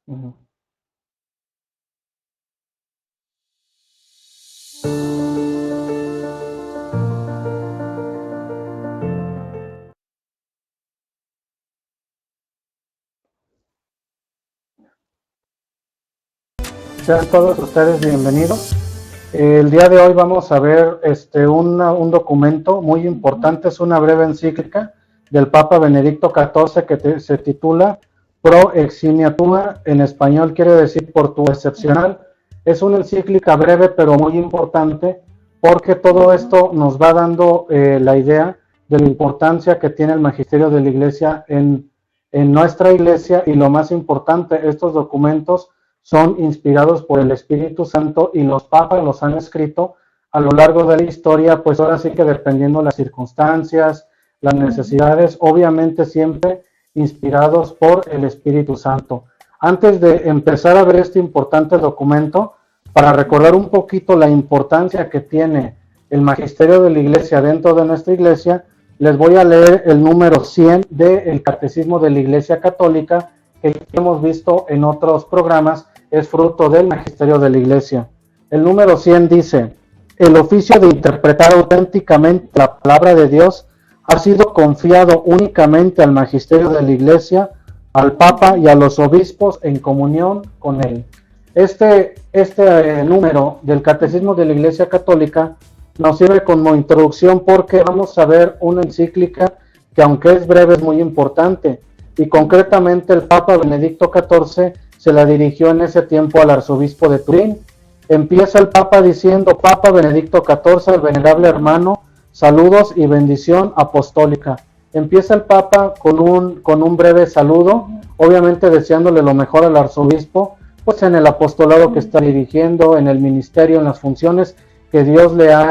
Ujú. Sean todos ustedes bienvenidos. El día de hoy vamos a ver un documento muy importante, es una breve encíclica del Papa Benedicto XIV que se titula Pro Eximiatura, en español quiere decir por tu excepcional. Es una encíclica breve pero muy importante porque todo esto nos va dando la idea de la importancia que tiene el magisterio de la Iglesia en nuestra Iglesia, y lo más importante, estos documentos son inspirados por el Espíritu Santo y los papas los han escrito a lo largo de la historia, pues ahora sí que dependiendo de las circunstancias, las necesidades, obviamente siempre inspirados por el Espíritu Santo. Antes de empezar a ver este importante documento, para recordar un poquito la importancia que tiene el magisterio de la Iglesia dentro de nuestra Iglesia, les voy a leer el número 100 del Catecismo de la Iglesia Católica, que hemos visto en otros programas, es fruto del magisterio de la Iglesia. El número 100 dice: el oficio de interpretar auténticamente la palabra de Dios ha sido confiado únicamente al magisterio de la Iglesia, al Papa y a los obispos en comunión con él. Este número del Catecismo de la Iglesia Católica nos sirve como introducción porque vamos a ver una encíclica que, aunque es breve, es muy importante, y concretamente el Papa Benedicto XIV se la dirigió en ese tiempo al arzobispo de Turín. Empieza el Papa diciendo: Papa Benedicto XIV, el venerable hermano, saludos y bendición apostólica. Empieza el Papa con un breve saludo, obviamente deseándole lo mejor al arzobispo, pues en el apostolado que está dirigiendo, en el ministerio, en las funciones que Dios le ha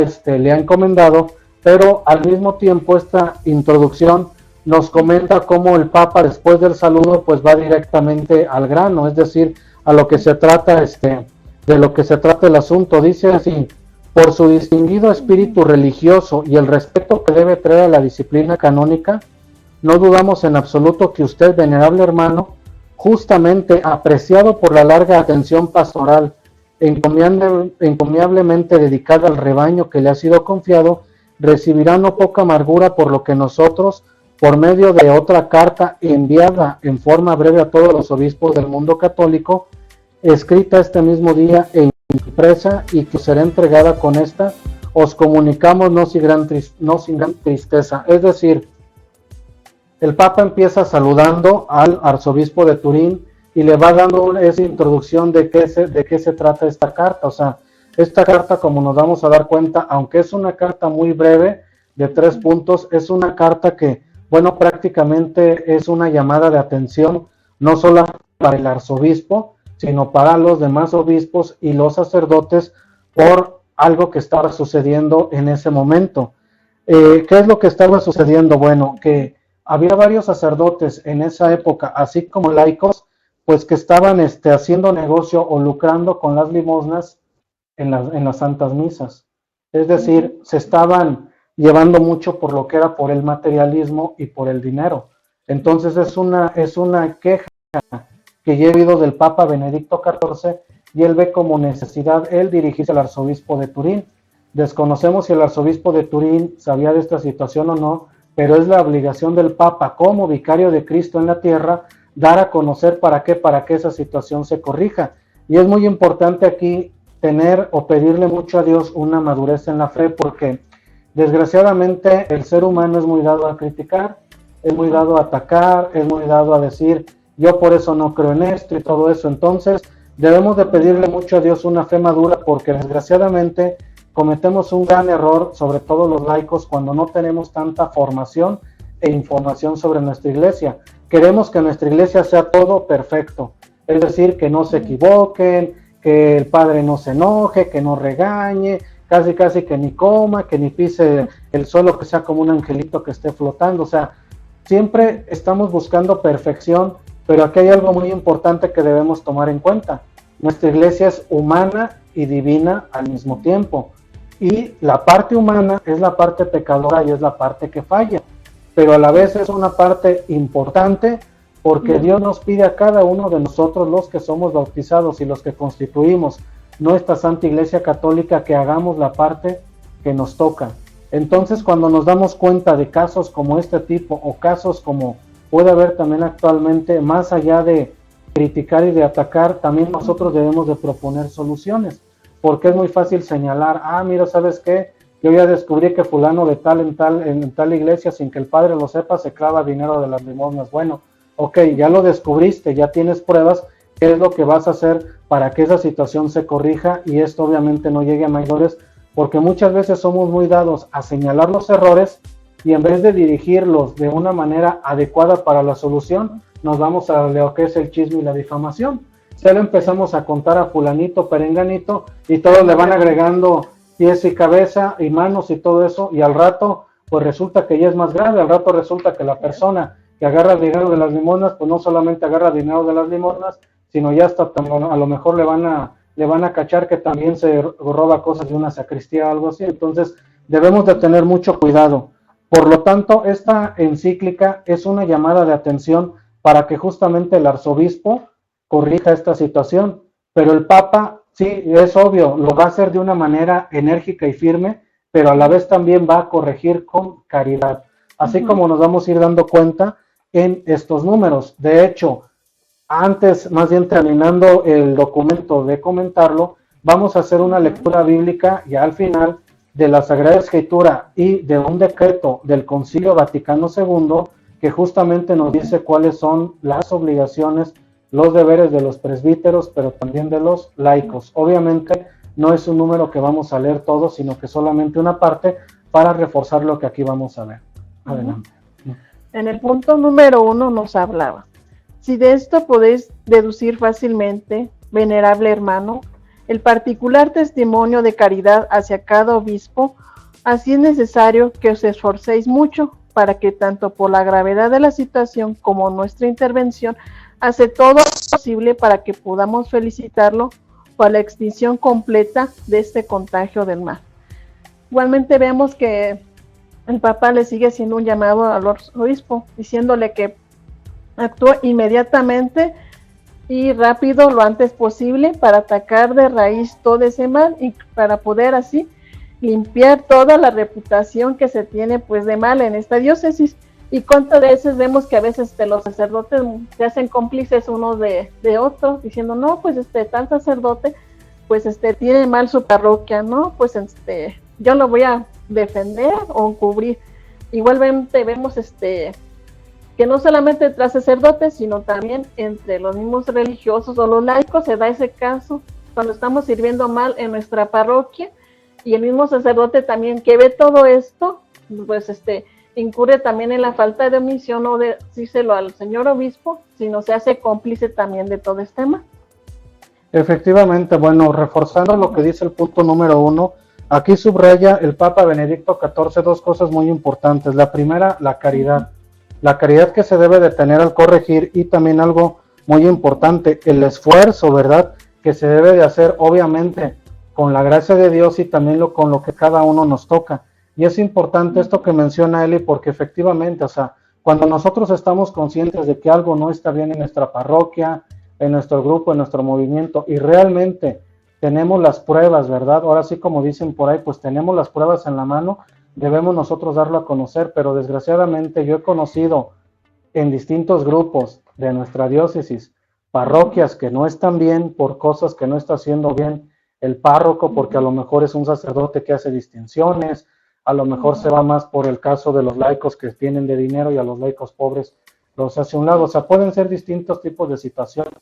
encomendado, pero al mismo tiempo esta introducción nos comenta cómo el Papa, después del saludo, pues va directamente al grano, es decir, a lo que se trata, de lo que se trata el asunto. Dice así: por su distinguido espíritu religioso y el respeto que debe traer a la disciplina canónica, no dudamos en absoluto que usted, venerable hermano, justamente apreciado por la larga atención pastoral, encomiablemente dedicada al rebaño que le ha sido confiado, recibirá no poca amargura por lo que nosotros, por medio de otra carta enviada en forma breve a todos los obispos del mundo católico, escrita este mismo día e impresa, y que será entregada con esta, os comunicamos no sin gran tristeza. Es decir, el Papa empieza saludando al arzobispo de Turín y le va dando esa introducción de qué se trata esta carta. O sea, esta carta, como nos vamos a dar cuenta, aunque es una carta muy breve, de 3 puntos, es una carta que, bueno, prácticamente es una llamada de atención, no solo para el arzobispo, sino para los demás obispos y los sacerdotes, por algo que estaba sucediendo en ese momento. ¿Qué es lo que estaba sucediendo? Bueno, que había varios sacerdotes en esa época, así como laicos, pues que estaban haciendo negocio o lucrando con las limosnas en las santas misas. Es decir, se estaban llevando mucho por lo que era por el materialismo y por el dinero. Entonces es una queja que ya he oído del Papa Benedicto XIV, y él ve como necesidad él dirigirse al arzobispo de Turín. Desconocemos si el arzobispo de Turín sabía de esta situación o no, pero es la obligación del Papa como vicario de Cristo en la tierra dar a conocer para que esa situación se corrija. Y es muy importante aquí tener o pedirle mucho a Dios una madurez en la fe, porque desgraciadamente el ser humano es muy dado a criticar, es muy dado a atacar, es muy dado a decir yo por eso no creo en esto y todo eso. Entonces debemos de pedirle mucho a Dios una fe madura, porque desgraciadamente cometemos un gran error, sobre todo los laicos, cuando no tenemos tanta formación e información sobre nuestra iglesia. Queremos que nuestra iglesia sea todo perfecto, es decir, que no se equivoquen, que el padre no se enoje, que no regañe, casi que ni coma, que ni pise el suelo, que sea como un angelito que esté flotando. O sea, siempre estamos buscando perfección, pero aquí hay algo muy importante que debemos tomar en cuenta. Nuestra iglesia es humana y divina al mismo tiempo, y la parte humana es la parte pecadora y es la parte que falla, pero a la vez es una parte importante porque Dios nos pide a cada uno de nosotros, los que somos bautizados y los que constituimos nuestra Santa Iglesia Católica, que hagamos la parte que nos toca. Entonces, cuando nos damos cuenta de casos como este tipo, o casos como puede haber también actualmente, más allá de criticar y de atacar, también nosotros debemos de proponer soluciones, porque es muy fácil señalar, mira, ¿sabes qué? Yo ya descubrí que fulano de tal en tal iglesia, sin que el padre lo sepa, se clava dinero de las limosnas. Bueno, ok, ya lo descubriste, ya tienes pruebas. ¿Qué es lo que vas a hacer para que esa situación se corrija y esto obviamente no llegue a mayores? Porque muchas veces somos muy dados a señalar los errores y en vez de dirigirlos de una manera adecuada para la solución, nos vamos a lo que es el chisme y la difamación. Se lo empezamos a contar a fulanito, perenganito, y todos le van agregando pies y cabeza y manos y todo eso, y al rato pues resulta que ya es más grave. Al rato resulta que la persona que agarra el dinero de las limosnas, pues no solamente agarra dinero de las limosnas, sino ya hasta a lo mejor le van a cachar que también se roba cosas de una sacristía o algo así. Entonces debemos de tener mucho cuidado. Por lo tanto, esta encíclica es una llamada de atención para que justamente el arzobispo corrija esta situación, pero el Papa, sí, es obvio, lo va a hacer de una manera enérgica y firme, pero a la vez también va a corregir con caridad, así como nos vamos a ir dando cuenta en estos números. De hecho, antes, más bien terminando el documento de comentarlo, vamos a hacer una lectura bíblica ya al final de la Sagrada Escritura y de un decreto del Concilio Vaticano II que justamente nos dice cuáles son las obligaciones, los deberes de los presbíteros, pero también de los laicos. Obviamente no es un número que vamos a leer todos, sino que solamente una parte para reforzar lo que aquí vamos a ver. Adelante. En el punto número 1 nos hablaba: si de esto podéis deducir fácilmente, venerable hermano, el particular testimonio de caridad hacia cada obispo, así es necesario que os esforcéis mucho para que tanto por la gravedad de la situación como nuestra intervención hace todo lo posible para que podamos felicitarlo por la extinción completa de este contagio del mal. Igualmente vemos que el Papa le sigue haciendo un llamado al obispo, diciéndole que actúe inmediatamente y rápido, lo antes posible, para atacar de raíz todo ese mal y para poder así limpiar toda la reputación que se tiene pues de mal en esta diócesis. Y cuántas veces vemos que a veces los sacerdotes se hacen cómplices unos de otros, diciendo, no, pues tal sacerdote pues tiene mal su parroquia, no, pues yo lo voy a defender o cubrir. Igualmente vemos que no solamente entre sacerdotes, sino también entre los mismos religiosos o los laicos se da ese caso cuando estamos sirviendo mal en nuestra parroquia, y el mismo sacerdote también que ve todo esto, pues incurre también en la falta de omisión o de decírselo al señor obispo, sino se hace cómplice también de todo este tema. Efectivamente, bueno, reforzando lo que dice el punto número 1, aquí subraya el Papa Benedicto XIV dos cosas muy importantes. La primera, la caridad que se debe de tener al corregir, y también algo muy importante, el esfuerzo, ¿verdad?, que se debe de hacer, obviamente, con la gracia de Dios y también con lo que cada uno nos toca. Y es importante esto que menciona Eli, porque efectivamente, o sea, cuando nosotros estamos conscientes de que algo no está bien en nuestra parroquia, en nuestro grupo, en nuestro movimiento, y realmente tenemos las pruebas, ¿verdad? Ahora sí, como dicen por ahí, pues tenemos las pruebas en la mano, debemos nosotros darlo a conocer, pero desgraciadamente yo he conocido en distintos grupos de nuestra diócesis parroquias que no están bien por cosas que no está haciendo bien el párroco, porque a lo mejor es un sacerdote que hace distinciones, a lo mejor se va más por el caso de los laicos que tienen de dinero y a los laicos pobres los hace a un lado. O sea, pueden ser distintos tipos de situaciones.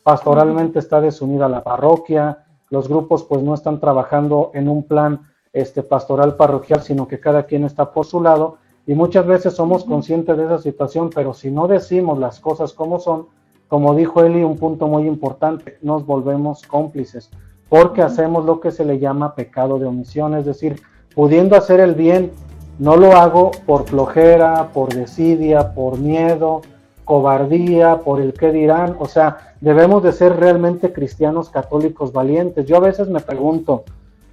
Pastoralmente está desunida la parroquia, los grupos pues no están trabajando en un plan pastoral parroquial, sino que cada quien está por su lado, y muchas veces somos conscientes de esa situación, pero si no decimos las cosas como son, como dijo Eli, un punto muy importante, nos volvemos cómplices, porque hacemos lo que se le llama pecado de omisión, es decir, pudiendo hacer el bien, no lo hago por flojera, por desidia, por miedo, cobardía, por el qué dirán. O sea, debemos de ser realmente cristianos católicos valientes. Yo a veces me pregunto,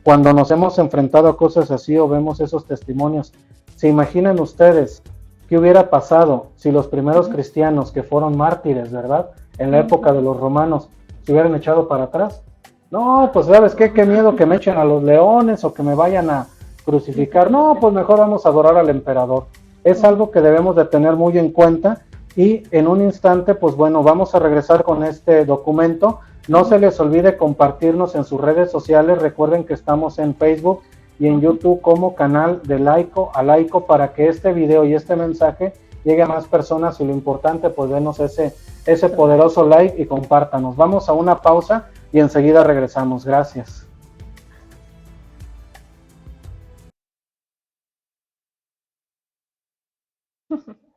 cuando nos hemos enfrentado a cosas así o vemos esos testimonios, ¿se imaginan ustedes ¿qué hubiera pasado si los primeros cristianos que fueron mártires, ¿verdad? En la época de los romanos, se hubieran echado para atrás? No, pues ¿sabes qué? Qué miedo que me echen a los leones o que me vayan a crucificar. No, pues mejor vamos a adorar al emperador. Es algo que debemos de tener muy en cuenta y en un instante, pues bueno, vamos a regresar con este documento. No se les olvide compartirnos en sus redes sociales. Recuerden que estamos en Facebook y en YouTube como canal de Laico a Laico para que este video y este mensaje llegue a más personas y lo importante, pues denos ese poderoso like y compártanos. Vamos a una pausa y enseguida regresamos. Gracias.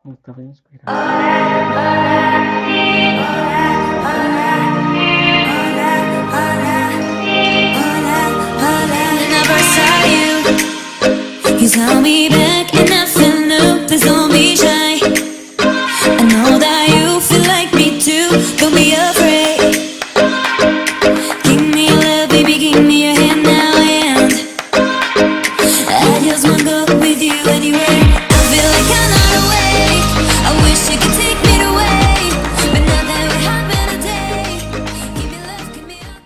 Está bien inspirado. You saw me back and nothing new, please don't be shy. I know that you feel like me too, don't be afraid. Give me your love, baby, give me your hand now and I just wanna go with you anywhere. I feel like I'm not awake, I wish you could take me away, but now that we happen today, give me love, give me up.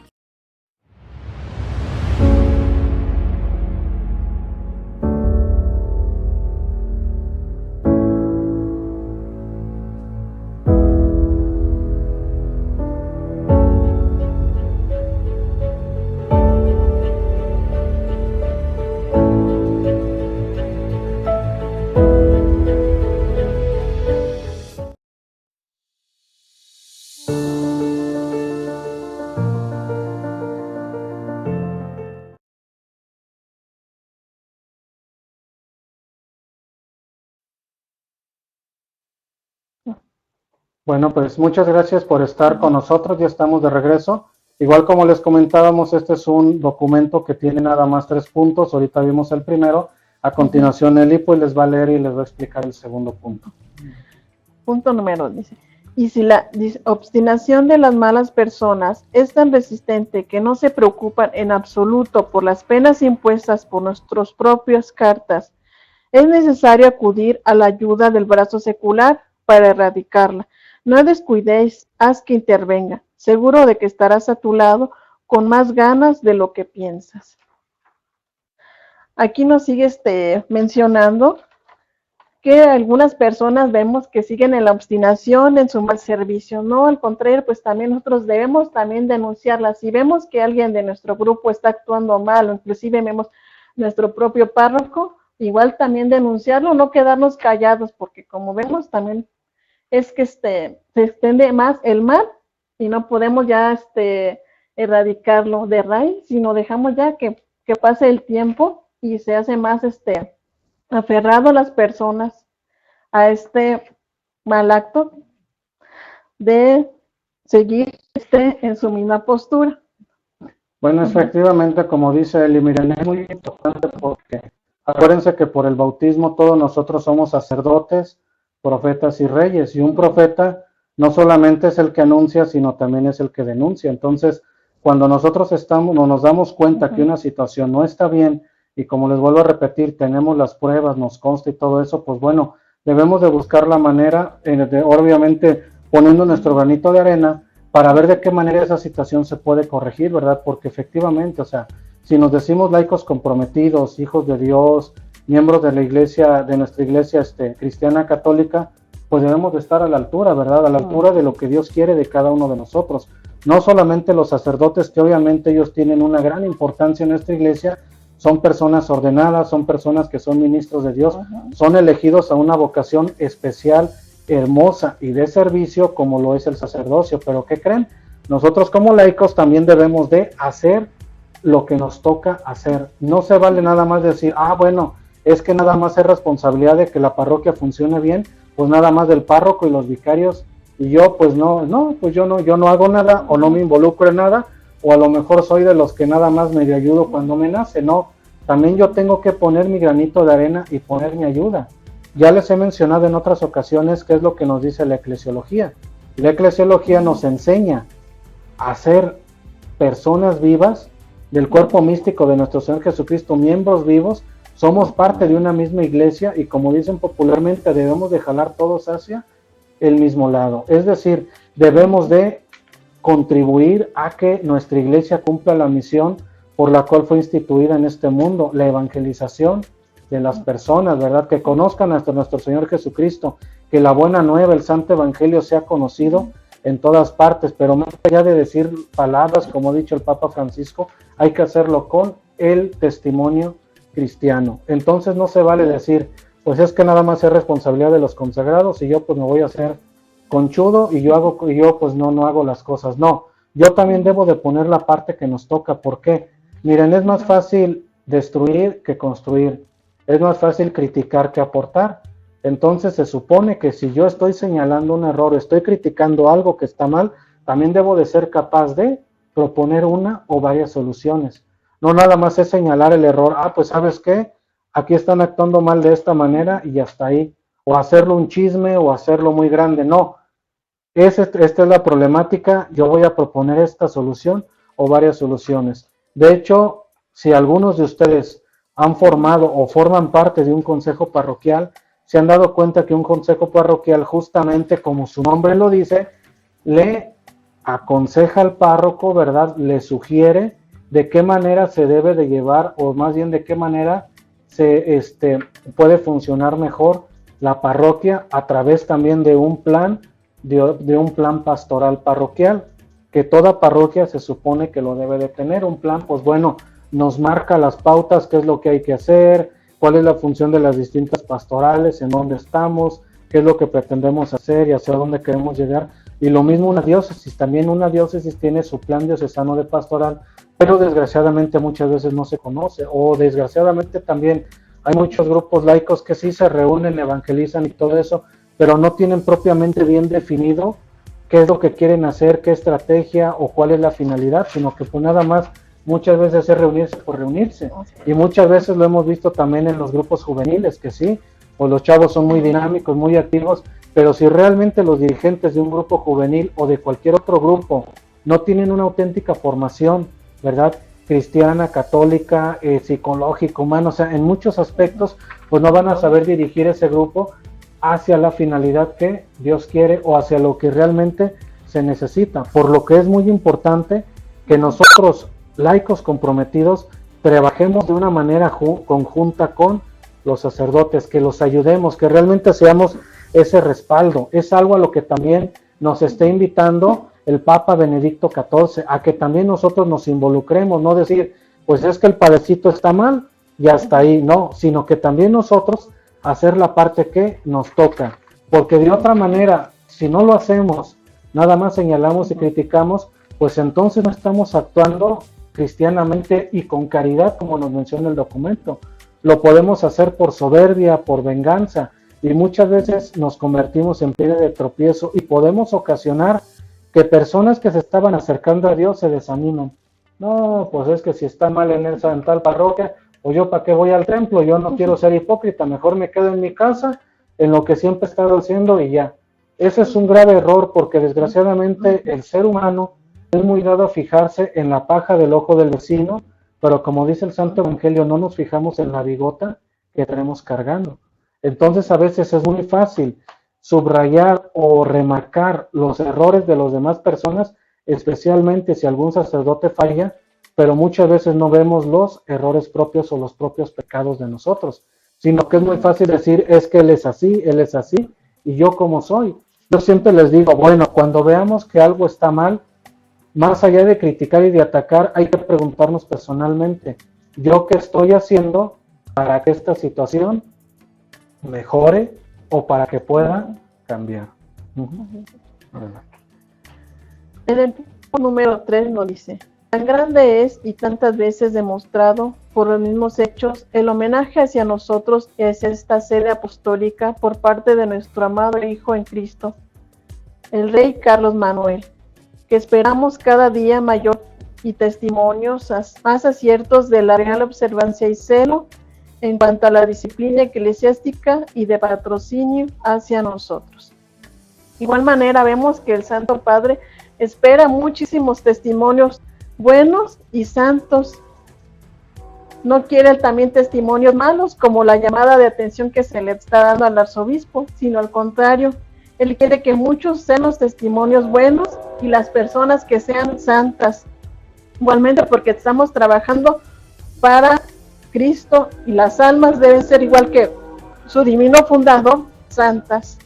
Bueno, pues muchas gracias por estar con nosotros, ya estamos de regreso. Igual como les comentábamos, este es un documento que tiene nada más 3 puntos, ahorita vimos el primero, a continuación Eli pues les va a leer y les va a explicar el segundo punto. Punto número, dice. Y si la obstinación de las malas personas es tan resistente que no se preocupan en absoluto por las penas impuestas por nuestras propias cartas, es necesario acudir a la ayuda del brazo secular para erradicarla. No descuidéis, haz que intervenga, seguro de que estarás a tu lado con más ganas de lo que piensas. Aquí nos sigue mencionando que algunas personas vemos que siguen en la obstinación, en su mal servicio. No, al contrario, pues también nosotros debemos también denunciarla. Si vemos que alguien de nuestro grupo está actuando mal, o inclusive vemos nuestro propio párroco, igual también denunciarlo, no quedarnos callados, porque como vemos también es que se extiende más el mal y no podemos ya erradicarlo de raíz, sino dejamos ya que pase el tiempo y se hace más aferrado a las personas a este mal acto de seguir en su misma postura. Bueno, efectivamente, como dice Eli, miren, es muy importante porque acuérdense que por el bautismo todos nosotros somos sacerdotes, profetas y reyes, y un profeta no solamente es el que anuncia, sino también es el que denuncia. Entonces, cuando nosotros nos damos cuenta que una situación no está bien, y como les vuelvo a repetir, tenemos las pruebas, nos consta y todo eso, pues bueno, debemos de buscar la manera, obviamente poniendo nuestro granito de arena, para ver de qué manera esa situación se puede corregir, ¿verdad? Porque efectivamente, o sea, si nos decimos laicos comprometidos, hijos de Dios, miembros de la iglesia, de nuestra iglesia cristiana católica, pues debemos de estar a la altura, ¿verdad? A la altura de lo que Dios quiere de cada uno de nosotros. No solamente los sacerdotes, que obviamente ellos tienen una gran importancia en nuestra iglesia, son personas ordenadas, son personas que son ministros de Dios, son elegidos a una vocación especial, hermosa y de servicio como lo es el sacerdocio. Pero ¿qué creen? Nosotros como laicos también debemos de hacer lo que nos toca hacer. No se vale nada más decir, bueno, es que nada más es responsabilidad de que la parroquia funcione bien, pues nada más del párroco y los vicarios, y yo pues pues yo no hago nada, o no me involucro en nada, o a lo mejor soy de los que nada más medio ayudo cuando me nace. No, también yo tengo que poner mi granito de arena y poner mi ayuda. Ya les he mencionado en otras ocasiones qué es lo que nos dice la eclesiología. La eclesiología nos enseña a ser personas vivas del cuerpo místico de nuestro Señor Jesucristo, miembros vivos Somos parte de una misma iglesia y como dicen popularmente, debemos de jalar todos hacia el mismo lado. Es decir, debemos de contribuir a que nuestra iglesia cumpla la misión por la cual fue instituida en este mundo, la evangelización de las personas, ¿verdad? Que conozcan a nuestro Señor Jesucristo, que la buena nueva, el santo evangelio sea conocido en todas partes, pero más allá de decir palabras, como ha dicho el Papa Francisco, hay que hacerlo con el testimonio cristiano. Entonces no se vale decir, pues es que nada más es responsabilidad de los consagrados y yo pues me voy a hacer conchudo y yo pues no hago las cosas. No, yo también debo de poner la parte que nos toca. ¿Por qué? Miren, es más fácil destruir que construir, es más fácil criticar que aportar. Entonces se supone que si yo estoy señalando un error, estoy criticando algo que está mal, también debo de ser capaz de proponer una o varias soluciones. No nada más es señalar el error, pues ¿sabes qué? Aquí están actuando mal de esta manera y hasta ahí. O hacerlo un chisme o hacerlo muy grande. No, esta es la problemática, yo voy a proponer esta solución o varias soluciones. De hecho, si algunos de ustedes han formado o forman parte de un consejo parroquial, se han dado cuenta que un consejo parroquial, justamente como su nombre lo dice, le aconseja al párroco, ¿verdad? Le sugiere de qué manera se debe de llevar, o más bien de qué manera se puede funcionar mejor la parroquia a través también de un plan, de un plan pastoral parroquial, que toda parroquia se supone que lo debe de tener. Un plan, pues bueno, nos marca las pautas, qué es lo que hay que hacer, cuál es la función de las distintas pastorales, en dónde estamos, qué es lo que pretendemos hacer y hacia dónde queremos llegar. Y lo mismo una diócesis, también una diócesis tiene su plan diocesano de pastoral, pero desgraciadamente muchas veces no se conoce, o desgraciadamente también hay muchos grupos laicos que sí se reúnen, evangelizan y todo eso, pero no tienen propiamente bien definido qué es lo que quieren hacer, qué estrategia o cuál es la finalidad, sino que pues nada más muchas veces es reunirse por reunirse. Y muchas veces lo hemos visto también en los grupos juveniles, que sí, o los chavos son muy dinámicos, muy activos, pero si realmente los dirigentes de un grupo juvenil o de cualquier otro grupo no tienen una auténtica formación, ¿verdad?, cristiana, católica, psicológica, humana, o sea, en muchos aspectos, pues no van a saber dirigir ese grupo hacia la finalidad que Dios quiere o hacia lo que realmente se necesita. Por lo que es muy importante que nosotros, laicos comprometidos, trabajemos de una manera conjunta con los sacerdotes, que los ayudemos, que realmente seamos ese respaldo. Es algo a lo que también nos está invitando el Papa Benedicto XIV, a que también nosotros nos involucremos, no decir, pues es que el padrecito está mal y hasta ahí, no, sino que también nosotros hacer la parte que nos toca, porque de otra manera, si no lo hacemos, nada más señalamos y criticamos, pues entonces no estamos actuando cristianamente y con caridad, como nos menciona el documento. Lo podemos hacer por soberbia, por venganza, y muchas veces nos convertimos en piedra de tropiezo y podemos ocasionar que personas que se estaban acercando a Dios se desanimen. No, pues es que si está mal en tal parroquia, pues yo para qué voy al templo, yo no quiero ser hipócrita, mejor me quedo en mi casa, en lo que siempre he estado haciendo y ya. Ese es un grave error, porque desgraciadamente el ser humano es muy dado a fijarse en la paja del ojo del vecino, pero como dice el Santo Evangelio, no nos fijamos en la bigota que tenemos cargando. Entonces a veces es muy fácil subrayar o remarcar los errores de las demás personas, especialmente si algún sacerdote falla, pero muchas veces no vemos los errores propios o los propios pecados de nosotros, sino que es muy fácil decir, es que él es así, y yo como soy. Yo siempre les digo, bueno, cuando veamos que algo está mal, más allá de criticar y de atacar, hay que preguntarnos personalmente, ¿yo qué estoy haciendo para que esta situación mejore o para que pueda cambiar? En el punto número 3 nos dice, tan grande es y tantas veces demostrado por los mismos hechos el homenaje hacia nosotros y hacia esta sede apostólica por parte de nuestro amado Hijo en Cristo, el Rey Carlos Manuel, que esperamos cada día mayor y testimonios más aciertos de la real observancia y celo en cuanto a la disciplina eclesiástica y de patrocinio hacia nosotros. De igual manera vemos que el Santo Padre espera muchísimos testimonios buenos y santos No quiere él también testimonios malos, como la llamada de atención que se le está dando al arzobispo, sino al contrario, él quiere que muchos sean los testimonios buenos y las personas que sean santas. Igualmente porque estamos trabajando para Cristo y las almas deben ser igual que su divino fundador, santas.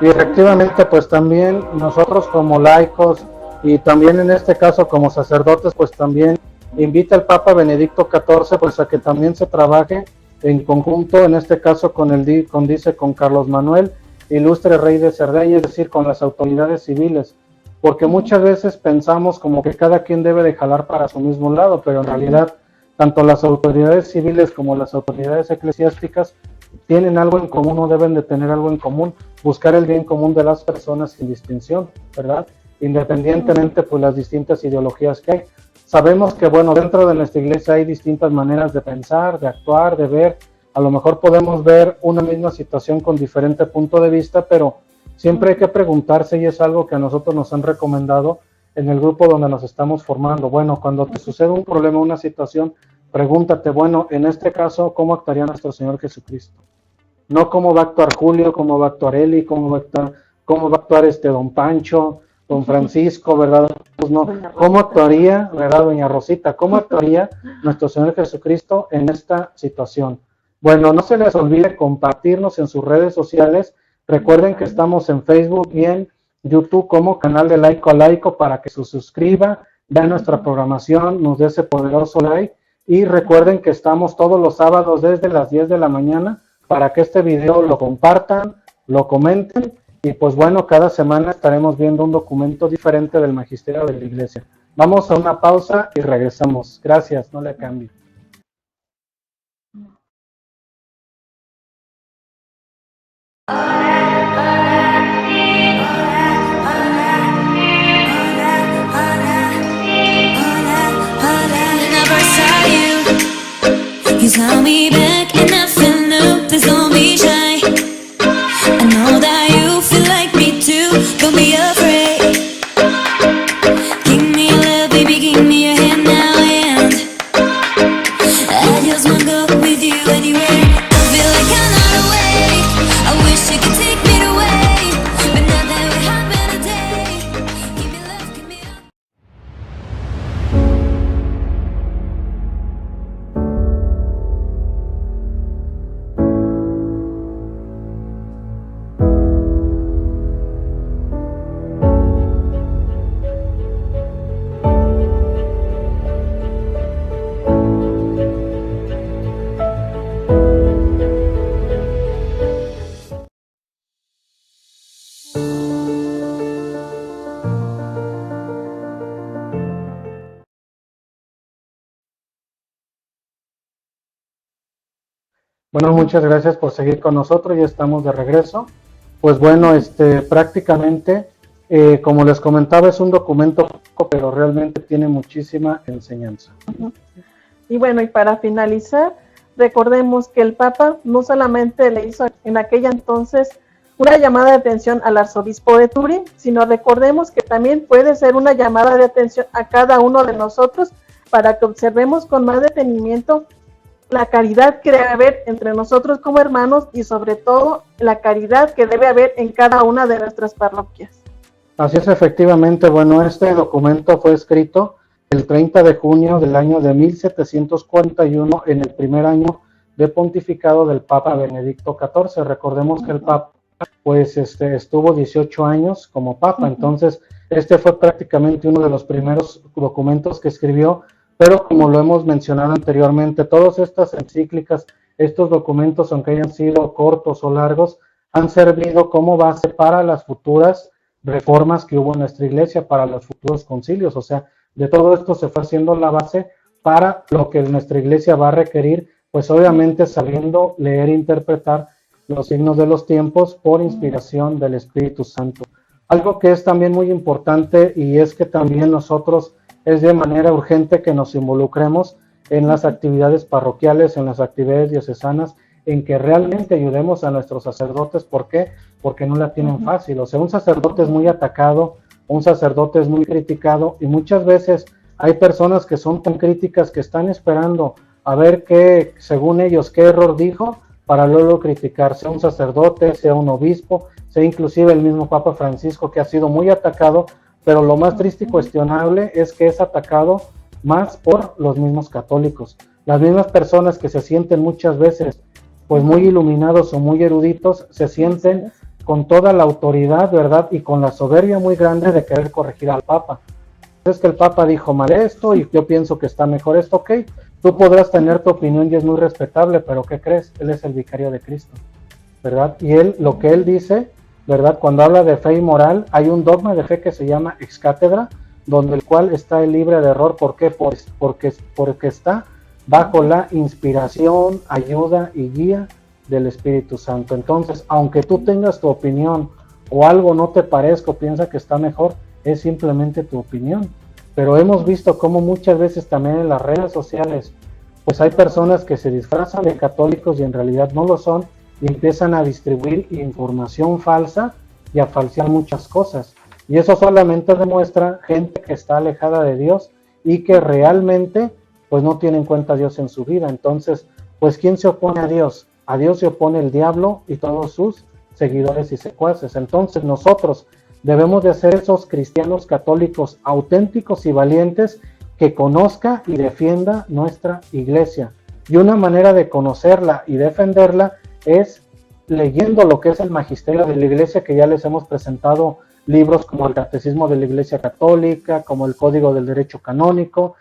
Y efectivamente, pues también nosotros como laicos y también en este caso como sacerdotes, pues también invita al Papa Benedicto XIV pues a que también se trabaje en conjunto, en este caso con Carlos Manuel, ilustre rey de Cerdeña, es decir, con las autoridades civiles, porque muchas veces pensamos como que cada quien debe de jalar para su mismo lado, pero en realidad tanto las autoridades civiles como las autoridades eclesiásticas tienen algo en común o deben de tener algo en común, buscar el bien común de las personas sin distinción, ¿verdad? Independientemente pues las distintas ideologías que hay. Sabemos que bueno, dentro de nuestra iglesia hay distintas maneras de pensar, de actuar, de ver, a lo mejor podemos ver una misma situación con diferente punto de vista, pero siempre hay que preguntarse, y es algo que a nosotros nos han recomendado en el grupo donde nos estamos formando. Bueno, cuando te sucede un problema, una situación, pregúntate, bueno, en este caso, ¿cómo actuaría nuestro Señor Jesucristo? No cómo va a actuar Julio, cómo va a actuar Eli, cómo va a actuar don Pancho, don Francisco, ¿verdad? Pues no, ¿cómo actuaría, verdad, doña Rosita? ¿Cómo actuaría nuestro Señor Jesucristo en esta situación? Bueno, no se les olvide compartirnos en sus redes sociales. Recuerden que estamos en Facebook y en YouTube como Canal de Laico a Laico para que se suscriba, vean nuestra programación, nos dé ese poderoso like. Y recuerden que estamos todos los sábados desde las 10 de la mañana para que este video lo compartan, lo comenten y pues bueno, cada semana estaremos viendo un documento diferente del magisterio de la iglesia. Vamos a una pausa y regresamos. Gracias, no le cambie. You saw me back and nothing new, please don't be shy. I know that you feel like me too, don't be afraid. Give me your love, baby, give me your hand now, and I just wanna go with you anywhere. I feel like I'm not awake, I wish you could take me away, but nothing will happen today. Give me love, give me love. Bueno, muchas gracias por seguir con nosotros, ya estamos de regreso. Pues bueno, prácticamente, como les comentaba, es un documento, pero realmente tiene muchísima enseñanza. Y bueno, y para finalizar, recordemos que el Papa no solamente le hizo en aquella entonces una llamada de atención al arzobispo de Turín, sino recordemos que también puede ser una llamada de atención a cada uno de nosotros para que observemos con más detenimiento la caridad que debe haber entre nosotros como hermanos y sobre todo la caridad que debe haber en cada una de nuestras parroquias. Así es, efectivamente. Bueno, este documento fue escrito el 30 de junio del año de 1741 en el primer año de pontificado del Papa Benedicto XIV. Recordemos que el Papa pues estuvo 18 años como Papa, entonces este fue prácticamente uno de los primeros documentos que escribió. Pero como lo hemos mencionado anteriormente, todas estas encíclicas, estos documentos, aunque hayan sido cortos o largos, han servido como base para las futuras reformas que hubo en nuestra iglesia, para los futuros concilios. O sea, de todo esto se fue haciendo la base para lo que nuestra iglesia va a requerir, pues obviamente sabiendo leer e interpretar los signos de los tiempos por inspiración del Espíritu Santo. Algo que es también muy importante y es que también nosotros es de manera urgente que nos involucremos en las actividades parroquiales, en las actividades diocesanas, en que realmente ayudemos a nuestros sacerdotes. ¿Por qué? Porque no la tienen fácil. O sea, un sacerdote es muy atacado, un sacerdote es muy criticado y muchas veces hay personas que son tan críticas que están esperando a ver qué, según ellos, qué error dijo, para luego criticar, sea un sacerdote, sea un obispo, sea inclusive el mismo Papa Francisco, que ha sido muy atacado, pero lo más triste y cuestionable es que es atacado más por los mismos católicos. Las mismas personas que se sienten muchas veces pues muy iluminados o muy eruditos, se sienten con toda la autoridad, ¿verdad? Y con la soberbia muy grande de querer corregir al Papa. Es que el Papa dijo mal esto y yo pienso que está mejor esto, ok. Tú podrás tener tu opinión y es muy respetable, pero ¿qué crees? Él es el vicario de Cristo, ¿verdad? Y él, lo que él dice, ¿verdad? Cuando habla de fe y moral, hay un dogma de fe que se llama ex cátedra, donde el cual está el libre de error. ¿Por qué? Porque está bajo la inspiración, ayuda y guía del Espíritu Santo. Entonces, aunque tú tengas tu opinión o algo no te parezca o piensa que está mejor, es simplemente tu opinión. Pero hemos visto cómo muchas veces también en las redes sociales, pues hay personas que se disfrazan de católicos y en realidad no lo son, y empiezan a distribuir información falsa y a falsear muchas cosas. Y eso solamente demuestra gente que está alejada de Dios y que realmente pues no tiene en cuenta a Dios en su vida. Entonces, pues ¿quién se opone a Dios? A Dios se opone el diablo y todos sus seguidores y secuaces. Entonces nosotros debemos de ser esos cristianos católicos auténticos y valientes que conozca y defienda nuestra iglesia. Y una manera de conocerla y defenderla es leyendo lo que es el magisterio de la iglesia, que ya les hemos presentado libros como el Catecismo de la Iglesia Católica, como el Código del Derecho Canónico.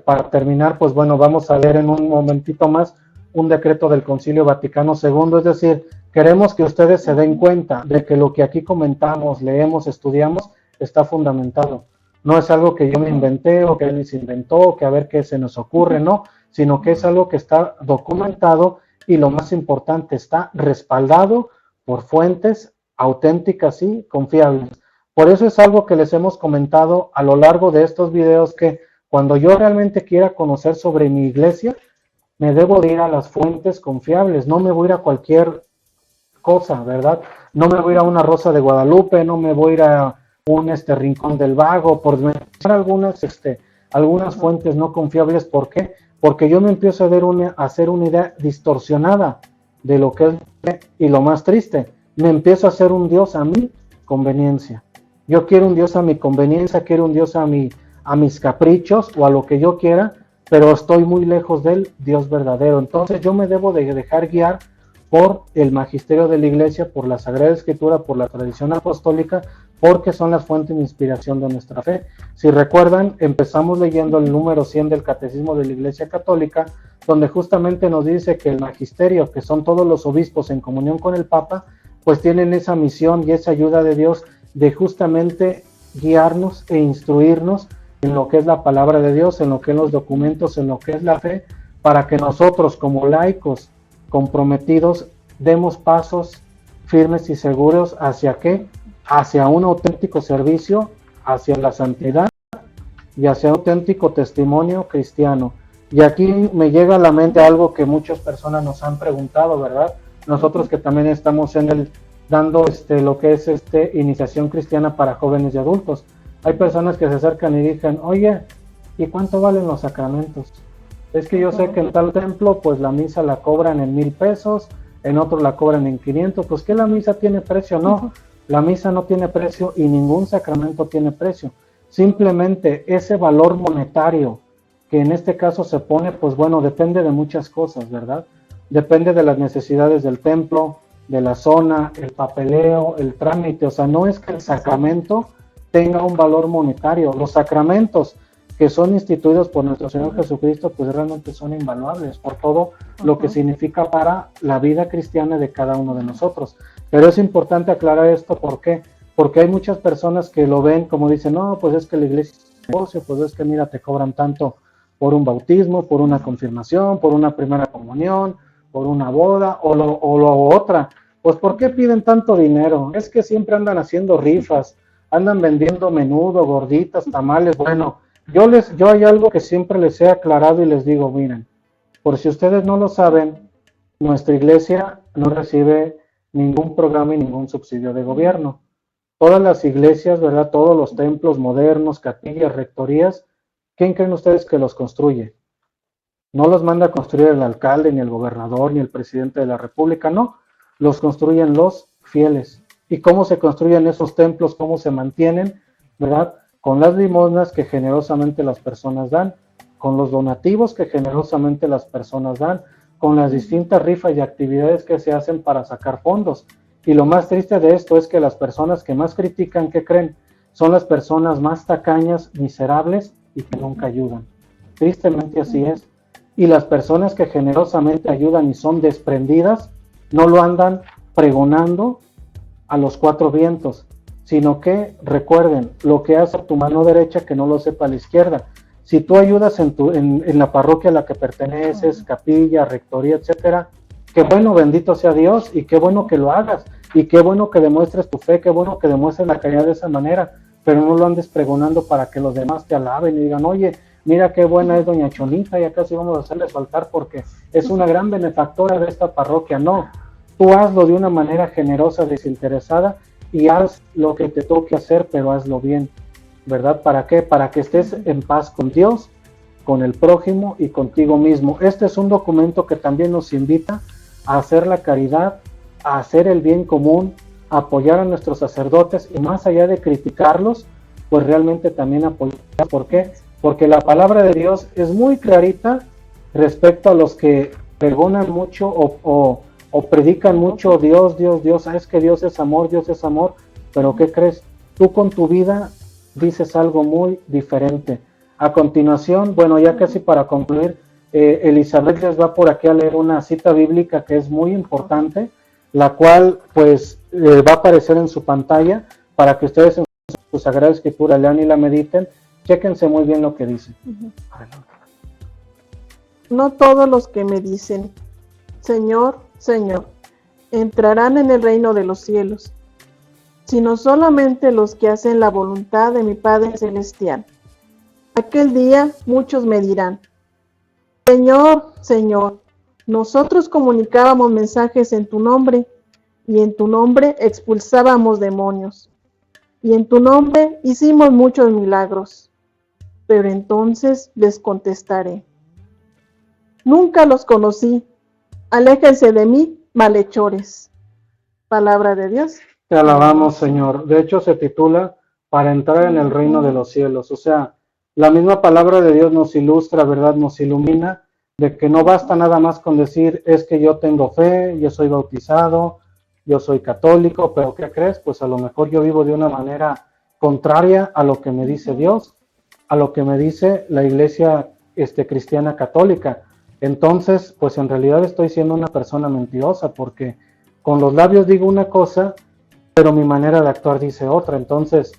Para terminar, pues bueno, vamos a ver en un momentito más un decreto del Concilio Vaticano II, es decir, queremos que ustedes se den cuenta de que lo que aquí comentamos, leemos, estudiamos, está fundamentado. No es algo que yo me inventé o que él se inventó o que a ver qué se nos ocurre, no, sino que es algo que está documentado y lo más importante, está respaldado por fuentes auténticas y confiables. Por eso es algo que les hemos comentado a lo largo de estos videos, que cuando yo realmente quiera conocer sobre mi iglesia, me debo de ir a las fuentes confiables, no me voy a ir a cualquier cosa, ¿verdad? No me voy a ir a una Rosa de Guadalupe, no me voy a ir a un Rincón del Vago, por mencionar algunas fuentes no confiables. ¿Por qué? Porque yo me empiezo a hacer una idea distorsionada de lo que es, y lo más triste, me empiezo a hacer un Dios a mi conveniencia. Yo quiero un Dios a mi conveniencia, quiero un Dios a mis caprichos o a lo que yo quiera, pero estoy muy lejos del Dios verdadero. Entonces yo me debo de dejar guiar por el magisterio de la iglesia, por la Sagrada Escritura, por la tradición apostólica, porque son las fuentes de inspiración de nuestra fe. Si recuerdan, empezamos leyendo el número 100 del Catecismo de la Iglesia Católica, donde justamente nos dice que el magisterio, que son todos los obispos en comunión con el Papa, pues tienen esa misión y esa ayuda de Dios de justamente guiarnos e instruirnos en lo que es la palabra de Dios, en lo que es los documentos, en lo que es la fe, para que nosotros como laicos comprometidos demos pasos firmes y seguros hacia qué, hacia un auténtico servicio, hacia la santidad y hacia un auténtico testimonio cristiano. Y aquí me llega a la mente algo que muchas personas nos han preguntado, ¿verdad? Nosotros que también estamos dando lo que es iniciación cristiana para jóvenes y adultos. Hay personas que se acercan y dicen, oye, ¿y cuánto valen los sacramentos? Es que yo sé que en tal templo, pues la misa la cobran en 1,000 pesos, en otro la cobran en 500, pues que la misa tiene precio. No, la misa no tiene precio y ningún sacramento tiene precio. Simplemente ese valor monetario que en este caso se pone, pues bueno, depende de muchas cosas, ¿verdad? Depende de las necesidades del templo, de la zona, el papeleo, el trámite. O sea, no es que el sacramento tenga un valor monetario. Los sacramentos que son instituidos por nuestro Señor Jesucristo, pues realmente son invaluables por todo lo que significa para la vida cristiana de cada uno de nosotros. Pero es importante aclarar esto, ¿por qué? Porque hay muchas personas que lo ven como dicen, no, pues es que la iglesia es un negocio, pues es que mira, te cobran tanto por un bautismo, por una confirmación, por una primera comunión, por una boda o lo otra. Pues ¿por qué piden tanto dinero? Es que siempre andan haciendo rifas, andan vendiendo menudo, gorditas, tamales. Bueno, yo hay algo que siempre les he aclarado y les digo, miren, por si ustedes no lo saben, nuestra iglesia no recibe ningún programa y ningún subsidio de gobierno. Todas las iglesias, ¿verdad? Todos los templos modernos, capillas, rectorías, ¿quién creen ustedes que los construye? No los manda a construir el alcalde, ni el gobernador, ni el presidente de la república, no. Los construyen los fieles. ¿Y cómo se construyen esos templos? ¿Cómo se mantienen? ¿Verdad? Con las limosnas que generosamente las personas dan, con los donativos que generosamente las personas dan, con las distintas rifas y actividades que se hacen para sacar fondos. Y lo más triste de esto es que las personas que más critican, ¿qué creen? Son las personas más tacañas, miserables y que nunca ayudan. Tristemente así es. Y las personas que generosamente ayudan y son desprendidas, no lo andan pregonando a los cuatro vientos, sino que recuerden, lo que hace tu mano derecha que no lo sepa la izquierda. Si tú ayudas en la parroquia a la que perteneces, capilla, rectoría, etcétera, qué bueno, bendito sea Dios, y qué bueno que lo hagas, y qué bueno que demuestres tu fe, qué bueno que demuestres la caridad de esa manera, pero no lo andes pregonando para que los demás te alaben y digan, oye, mira qué buena es doña Chonita, ya casi vamos a hacerle su altar porque es una gran benefactora de esta parroquia. No, tú hazlo de una manera generosa, desinteresada, y haz lo que te toque hacer, pero hazlo bien, ¿verdad? ¿Para qué? Para que estés en paz con Dios, con el prójimo y contigo mismo. Este es un documento que también nos invita a hacer la caridad, a hacer el bien común, a apoyar a nuestros sacerdotes y más allá de criticarlos, pues realmente también apoyar. ¿Por qué? Porque la palabra de Dios es muy clarita respecto a los que pregonan mucho o predican mucho Dios, Dios, Dios. Es que Dios es amor, pero ¿qué crees? Tú con tu vida dices algo muy diferente. A continuación, bueno, ya casi para concluir, Elizabeth les va por aquí a leer una cita bíblica que es muy importante, la cual pues va a aparecer en su pantalla para que ustedes en su Sagrada Escritura lean y la mediten. Chéquense muy bien lo que dice. Adelante. No todos los que me dicen, Señor, Señor, entrarán en el reino de los cielos, sino solamente los que hacen la voluntad de mi Padre Celestial. Aquel día muchos me dirán, Señor, Señor, nosotros comunicábamos mensajes en tu nombre, y en tu nombre expulsábamos demonios, y en tu nombre hicimos muchos milagros. Pero entonces les contestaré, nunca los conocí, aléjense de mí, malhechores. Palabra de Dios. Te alabamos, Señor. De hecho, se titula Para entrar en el reino de los cielos. O sea, la misma palabra de Dios nos ilustra, ¿verdad? Nos ilumina de que no basta nada más con decir, es que yo tengo fe, yo soy bautizado, yo soy católico, pero ¿qué crees? Pues a lo mejor yo vivo de una manera contraria a lo que me dice Dios, a lo que me dice la iglesia cristiana católica. Entonces, pues en realidad estoy siendo una persona mentirosa, porque con los labios digo una cosa, pero mi manera de actuar dice otra. Entonces,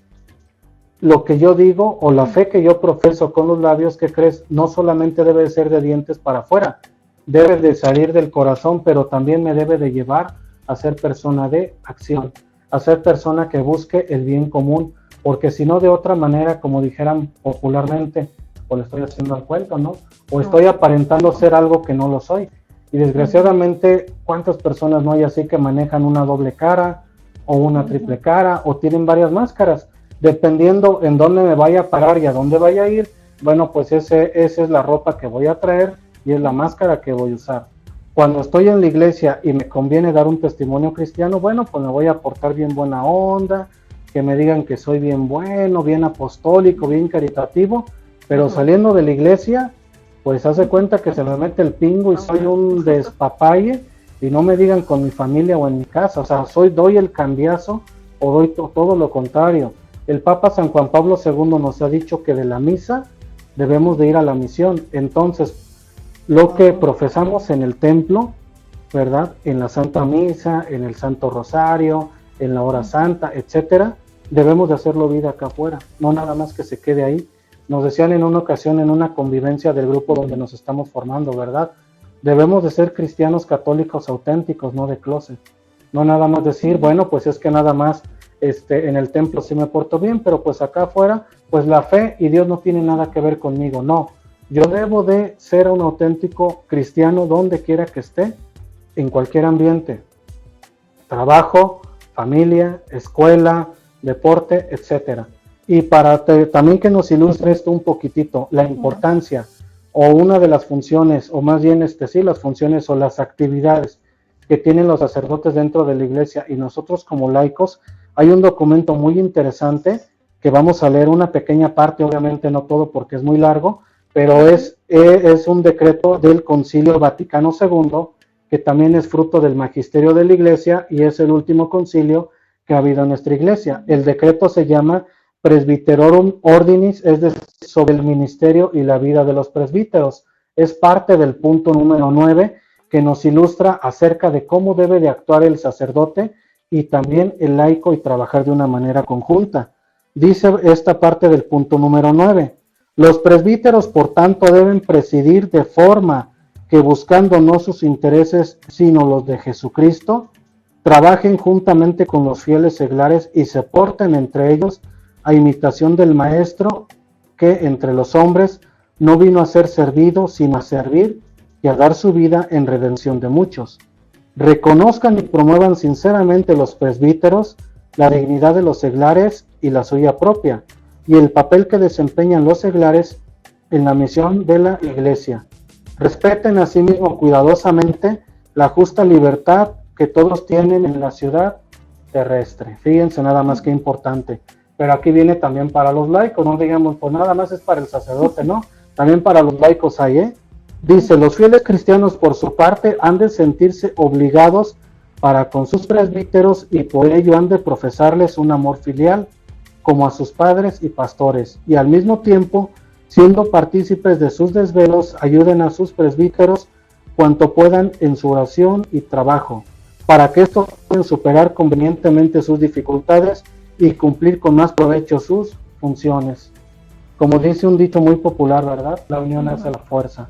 lo que yo digo o la fe que yo profeso con los labios, ¿qué crees? No solamente debe ser de dientes para afuera, debe de salir del corazón, pero también me debe de llevar a ser persona de acción, a ser persona que busque el bien común, porque si no, de otra manera, como dijeran popularmente, o le estoy haciendo al cuento, ¿no? O estoy aparentando ser algo que no lo soy. Y desgraciadamente, ¿cuántas personas no hay así que manejan una doble cara o una triple cara o tienen varias máscaras? Dependiendo en dónde me vaya a parar y a dónde vaya a ir, bueno, pues esa es la ropa que voy a traer y es la máscara que voy a usar. Cuando estoy en la iglesia y me conviene dar un testimonio cristiano, bueno, pues me voy a portar bien buena onda, que me digan que soy bien bueno, bien apostólico, bien caritativo, pero saliendo de la iglesia, pues hace cuenta que se me mete el pingo y soy un despapalle y no me digan con mi familia o en mi casa. O sea, doy el cambiazo o doy todo lo contrario. El Papa San Juan Pablo II nos ha dicho que de la misa debemos de ir a la misión. Entonces, lo que profesamos en el templo, ¿verdad? En la Santa Misa, en el Santo Rosario, en la Hora Santa, etcétera, debemos de hacerlo vida acá afuera, no nada más que se quede ahí. Nos decían en una ocasión en una convivencia del grupo donde nos estamos formando, ¿verdad? Debemos de ser cristianos católicos auténticos, no de closet. No nada más decir, bueno, pues es que nada más en el templo sí me porto bien, pero pues acá afuera, pues la fe y Dios no tiene nada que ver conmigo. No, yo debo de ser un auténtico cristiano donde quiera que esté, en cualquier ambiente. Trabajo, familia, escuela, deporte, etcétera. Y para también que nos ilustre esto un poquitito, la importancia, o una de las funciones, o más bien sí, las funciones o las actividades que tienen los sacerdotes dentro de la iglesia y nosotros como laicos, hay un documento muy interesante que vamos a leer una pequeña parte, obviamente no todo porque es muy largo, pero es un decreto del Concilio Vaticano II, que también es fruto del magisterio de la iglesia y es el último concilio que ha habido en nuestra iglesia. El decreto se llama Presbyterorum Ordinis, es decir, sobre el ministerio y la vida de los presbíteros. Es parte del punto número 9 que nos ilustra acerca de cómo debe de actuar el sacerdote y también el laico y trabajar de una manera conjunta. Dice esta parte del punto número 9. Los presbíteros, por tanto, deben presidir de forma que, buscando no sus intereses, sino los de Jesucristo, trabajen juntamente con los fieles seglares y se porten entre ellos a imitación del Maestro, que entre los hombres no vino a ser servido, sino a servir y a dar su vida en redención de muchos. Reconozcan y promuevan sinceramente los presbíteros la dignidad de los seglares y la suya propia, y el papel que desempeñan los seglares en la misión de la Iglesia. Respeten asimismo cuidadosamente la justa libertad que todos tienen en la ciudad terrestre. Fíjense nada más que importante. Pero aquí viene también para los laicos, no digamos, pues nada más es para el sacerdote, ¿no? También para los laicos hay, ¿eh? Dice, los fieles cristianos por su parte han de sentirse obligados para con sus presbíteros y por ello han de profesarles un amor filial como a sus padres y pastores, y al mismo tiempo, siendo partícipes de sus desvelos, ayuden a sus presbíteros cuanto puedan en su oración y trabajo, para que estos puedan superar convenientemente sus dificultades y cumplir con más provecho sus funciones. Como dice un dicho muy popular, ¿verdad? La unión hace la fuerza.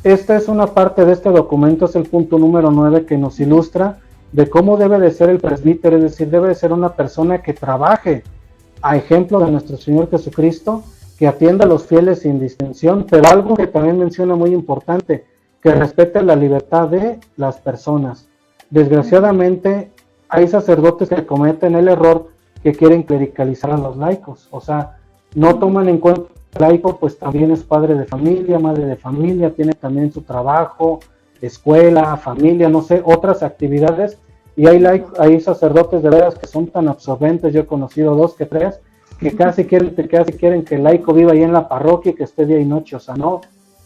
Esta es una parte de este documento, es el punto número 9 que nos ilustra de cómo debe de ser el presbítero, es decir, debe de ser una persona que trabaje a ejemplo de nuestro Señor Jesucristo, que atienda a los fieles sin distinción, pero algo que también menciona muy importante, que respete la libertad de las personas. Desgraciadamente, hay sacerdotes que cometen el error que quieren clericalizar a los laicos, o sea, no toman en cuenta que el laico pues también es padre de familia, madre de familia, tiene también su trabajo, escuela, familia, no sé, otras actividades, y hay sacerdotes de veras que son tan absorbentes, yo he conocido 2 que 3, que casi quieren que el laico viva ahí en la parroquia y que esté día y noche, o sea, no,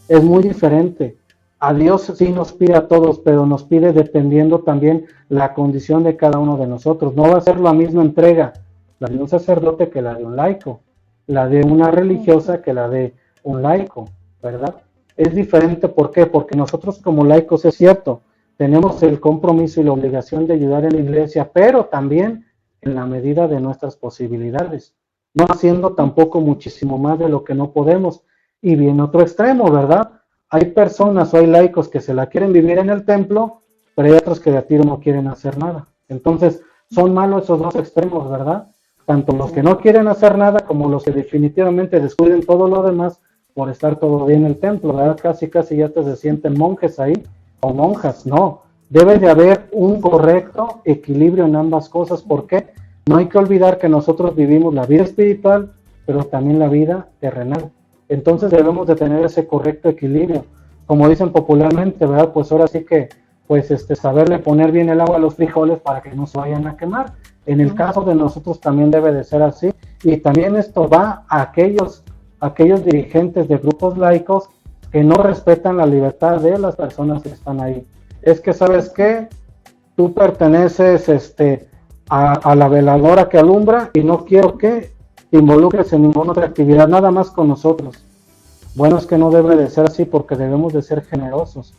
es muy diferente. A Dios sí nos pide a todos, pero nos pide dependiendo también la condición de cada uno de nosotros. No va a ser la misma entrega la de un sacerdote que la de un laico, la de una religiosa que la de un laico, ¿verdad? Es diferente, ¿por qué? Porque nosotros como laicos, es cierto, tenemos el compromiso y la obligación de ayudar en la iglesia, pero también en la medida de nuestras posibilidades, no haciendo tampoco muchísimo más de lo que no podemos. Y viene otro extremo, ¿verdad? Hay personas o hay laicos que se la quieren vivir en el templo, pero hay otros que de a tiro no quieren hacer nada. Entonces, son malos esos 2 extremos, ¿verdad? Tanto los que no quieren hacer nada como los que definitivamente descuiden todo lo demás por estar todo bien en el templo, ¿verdad? Casi ya se sienten monjes ahí, o monjas, no. Debe de haber un correcto equilibrio en ambas cosas. ¿Por qué? No hay que olvidar que nosotros vivimos la vida espiritual, pero también la vida terrenal. Entonces debemos de tener ese correcto equilibrio. Como dicen popularmente, ¿verdad? Pues ahora sí que, pues saberle poner bien el agua a los frijoles para que no se vayan a quemar. En el caso de nosotros también debe de ser así. Y también esto va a aquellos dirigentes de grupos laicos que no respetan la libertad de las personas que están ahí. Es que, ¿sabes qué? Tú perteneces a la veladora que alumbra y no quiero que te involucres en ninguna otra actividad, nada más con nosotros. Bueno, es que no debe de ser así porque debemos de ser generosos.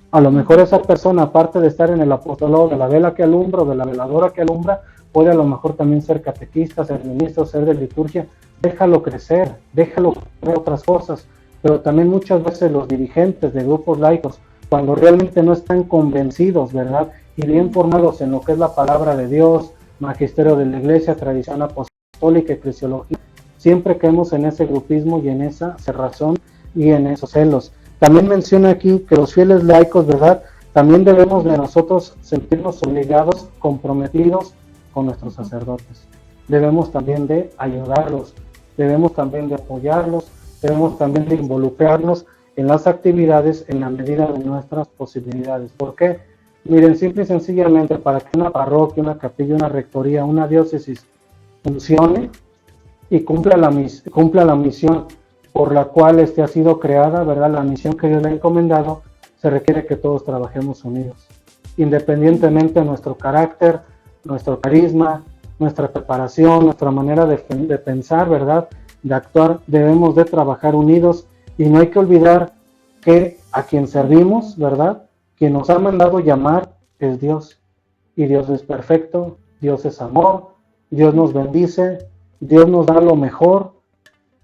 A lo mejor esa persona, aparte de estar en el apostolado de la vela que alumbra o de la veladora que alumbra, puede a lo mejor también ser catequista, ser ministro, ser de liturgia. Déjalo crecer, déjalo hacer otras cosas. Pero también muchas veces los dirigentes de grupos laicos, cuando realmente no están convencidos, ¿verdad? Y bien formados en lo que es la palabra de Dios, magisterio de la iglesia, tradición apostólica y cristología, siempre caemos en ese grupismo y en esa cerrazón y en esos celos. También menciona aquí que los fieles laicos, ¿verdad? También debemos de nosotros sentirnos obligados, comprometidos con nuestros sacerdotes. Debemos también de ayudarlos, debemos también de apoyarlos, debemos también de involucrarnos en las actividades en la medida de nuestras posibilidades. ¿Por qué? Miren, simple y sencillamente, para que una parroquia, una capilla, una rectoría, una diócesis funcione y cumpla la misión por la cual ha sido creada, ¿verdad? La misión que Dios le ha encomendado, se requiere que todos trabajemos unidos, independientemente de nuestro carácter, nuestro carisma, nuestra preparación, nuestra manera de pensar, ¿verdad? De actuar, debemos de trabajar unidos, y no hay que olvidar que a quien servimos, ¿verdad? Quien nos ha mandado llamar es Dios, y Dios es perfecto, Dios es amor, Dios nos bendice, Dios nos da lo mejor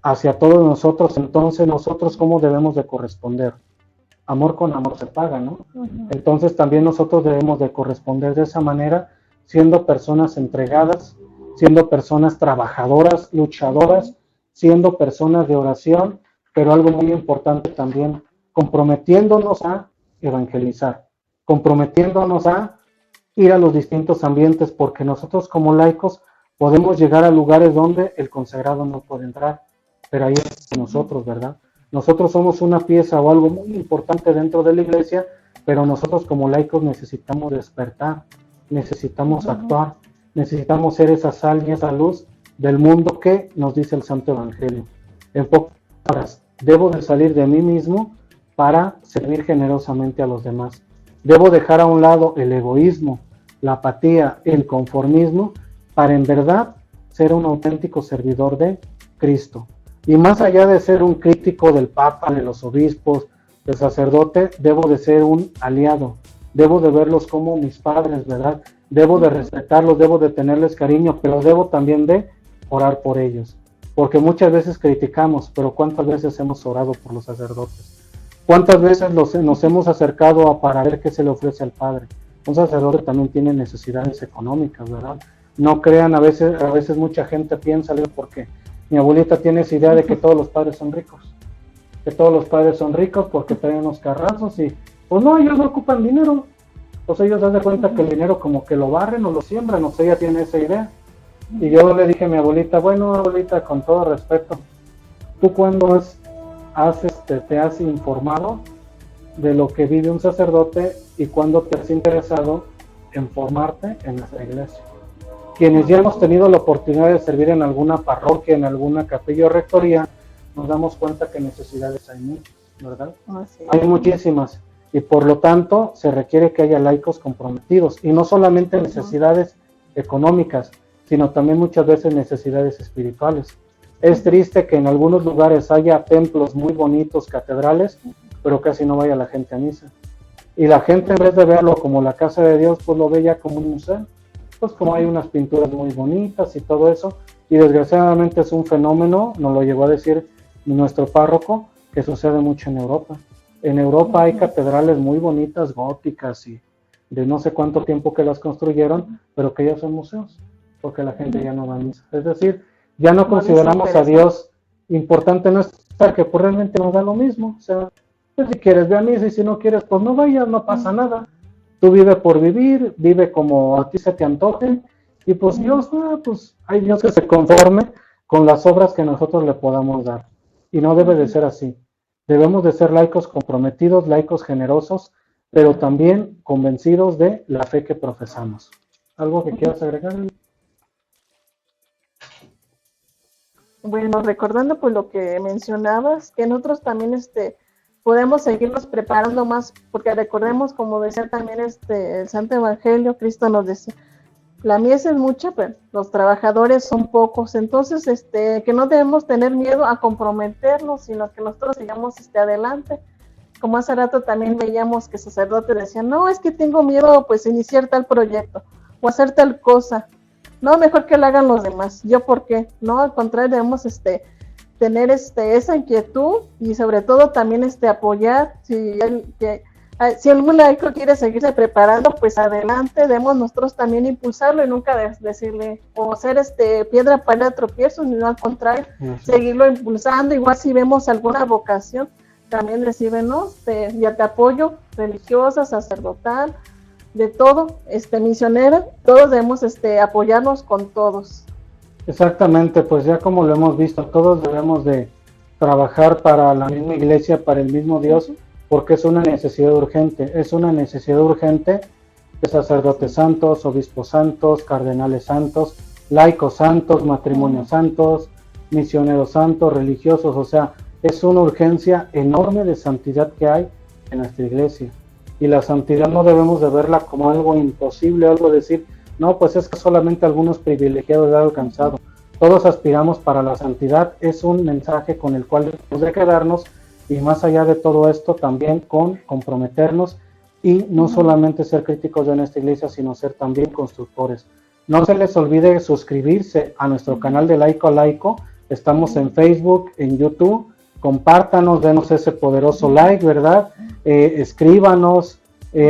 hacia todos nosotros. Entonces nosotros, ¿cómo debemos de corresponder? Amor con amor se paga, ¿no? Entonces también nosotros debemos de corresponder de esa manera, siendo personas entregadas, siendo personas trabajadoras, luchadoras, siendo personas de oración, pero algo muy importante también, comprometiéndonos a evangelizar, comprometiéndonos a ir a los distintos ambientes, porque nosotros como laicos podemos llegar a lugares donde el consagrado no puede entrar, pero ahí es nosotros, ¿verdad? Nosotros somos una pieza o algo muy importante dentro de la iglesia, pero nosotros como laicos necesitamos despertar, necesitamos actuar, necesitamos ser esa sal y esa luz del mundo que nos dice el Santo Evangelio. En pocas palabras, debo de salir de mí mismo para servir generosamente a los demás. Debo dejar a un lado el egoísmo, la apatía, el conformismo, para en verdad ser un auténtico servidor de Cristo. Y más allá de ser un crítico del Papa, de los obispos, del sacerdote, debo de ser un aliado, debo de verlos como mis padres, ¿verdad? Debo de respetarlos, debo de tenerles cariño, pero debo también de orar por ellos. Porque muchas veces criticamos, pero ¿cuántas veces hemos orado por los sacerdotes? ¿Cuántas veces nos hemos acercado para ver qué se le ofrece al Padre? Un sacerdote también tiene necesidades económicas, ¿verdad? No crean, a veces mucha gente piensa, porque mi abuelita tiene esa idea de que todos los padres son ricos. Que todos los padres son ricos porque traen unos carrazos y, pues no, ellos no ocupan dinero. Pues ellos dan de cuenta que el dinero como que lo barren o lo siembran, o sea, ella tiene esa idea. Y yo le dije a mi abuelita, bueno, abuelita, con todo respeto, ¿tú cuándo te has informado de lo que vive un sacerdote y cuándo te has interesado en formarte en nuestra iglesia? Quienes ya hemos tenido la oportunidad de servir en alguna parroquia, en alguna capilla o rectoría, nos damos cuenta que necesidades hay muchas, ¿verdad? Sí. Hay muchísimas, y por lo tanto se requiere que haya laicos comprometidos, y no solamente necesidades económicas, sino también muchas veces necesidades espirituales. Es triste que en algunos lugares haya templos muy bonitos, catedrales, pero casi no vaya la gente a misa. Y la gente, en vez de verlo como la casa de Dios, pues lo ve ya como un museo. Pues como hay unas pinturas muy bonitas y todo eso, y desgraciadamente es un fenómeno, nos lo llegó a decir nuestro párroco, que sucede mucho en Europa. En Europa hay catedrales muy bonitas, góticas, y de no sé cuánto tiempo que las construyeron, pero que ya son museos, porque la gente ya no va a misa. Es decir, ya no consideramos a Dios importante en nuestra, que pues realmente nos da lo mismo. O sea, pues si quieres ve a misa, y si no quieres, pues no vayas, no pasa nada. Tú vive por vivir, vive como a ti se te antoje, y pues Dios, pues hay Dios que se conforme con las obras que nosotros le podamos dar. Y no debe de ser así. Debemos de ser laicos comprometidos, laicos generosos, pero también convencidos de la fe que profesamos. ¿Algo que quieras agregar? Bueno, recordando pues lo que mencionabas, que nosotros también podemos seguirnos preparando más, porque recordemos, como decía también el Santo Evangelio, Cristo nos decía, la mies es mucha, pero los trabajadores son pocos. Entonces, que no debemos tener miedo a comprometernos, sino que nosotros sigamos adelante. Como hace rato también veíamos que sacerdotes decían, no, es que tengo miedo pues iniciar tal proyecto o hacer tal cosa. No, mejor que lo hagan los demás. ¿Yo por qué? No, al contrario, debemos tener esa inquietud y sobre todo también apoyar. Si algún laico quiere seguirse preparando, pues adelante, debemos nosotros también impulsarlo y nunca decirle o ser piedra para el tropiezo, sino al contrario, seguirlo impulsando. Igual si vemos alguna vocación, también decirle, ¿no? Ya te apoyo, religiosa, sacerdotal, de todo, misionera, todos debemos apoyarnos con todos. Exactamente, pues ya como lo hemos visto, todos debemos de trabajar para la misma iglesia, para el mismo Dios, porque es una necesidad urgente. Es una necesidad urgente de sacerdotes santos, obispos santos, cardenales santos, laicos santos, matrimonios santos, misioneros santos, religiosos. O sea, es una urgencia enorme de santidad que hay en nuestra iglesia. Y la santidad no debemos de verla como algo imposible, algo decir, no, pues es que solamente algunos privilegiados han alcanzado. Todos aspiramos para la santidad. Es un mensaje con el cual debemos de quedarnos, y más allá de todo esto también con comprometernos y no solamente ser críticos de nuestra iglesia, sino ser también constructores. No se les olvide suscribirse a nuestro canal de Laico a Laico. Estamos en Facebook, en YouTube. Compártanos, denos ese poderoso like, ¿verdad? Escríbanos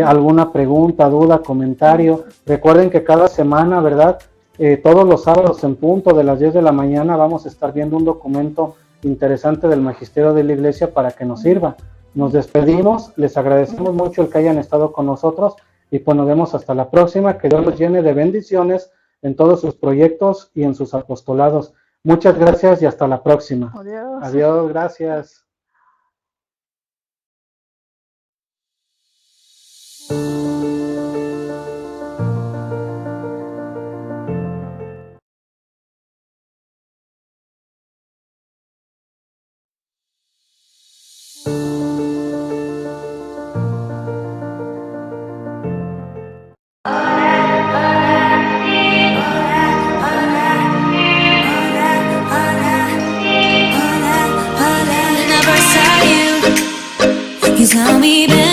alguna pregunta, duda, comentario. Recuerden que cada semana, ¿verdad? Todos los sábados en punto de las 10 de la mañana vamos a estar viendo un documento interesante del Magisterio de la Iglesia para que nos sirva. Nos despedimos, les agradecemos mucho el que hayan estado con nosotros y pues nos vemos hasta la próxima. Que Dios los llene de bendiciones en todos sus proyectos y en sus apostolados. Muchas gracias y hasta la próxima. Adiós. Adiós, gracias. You tell me, baby.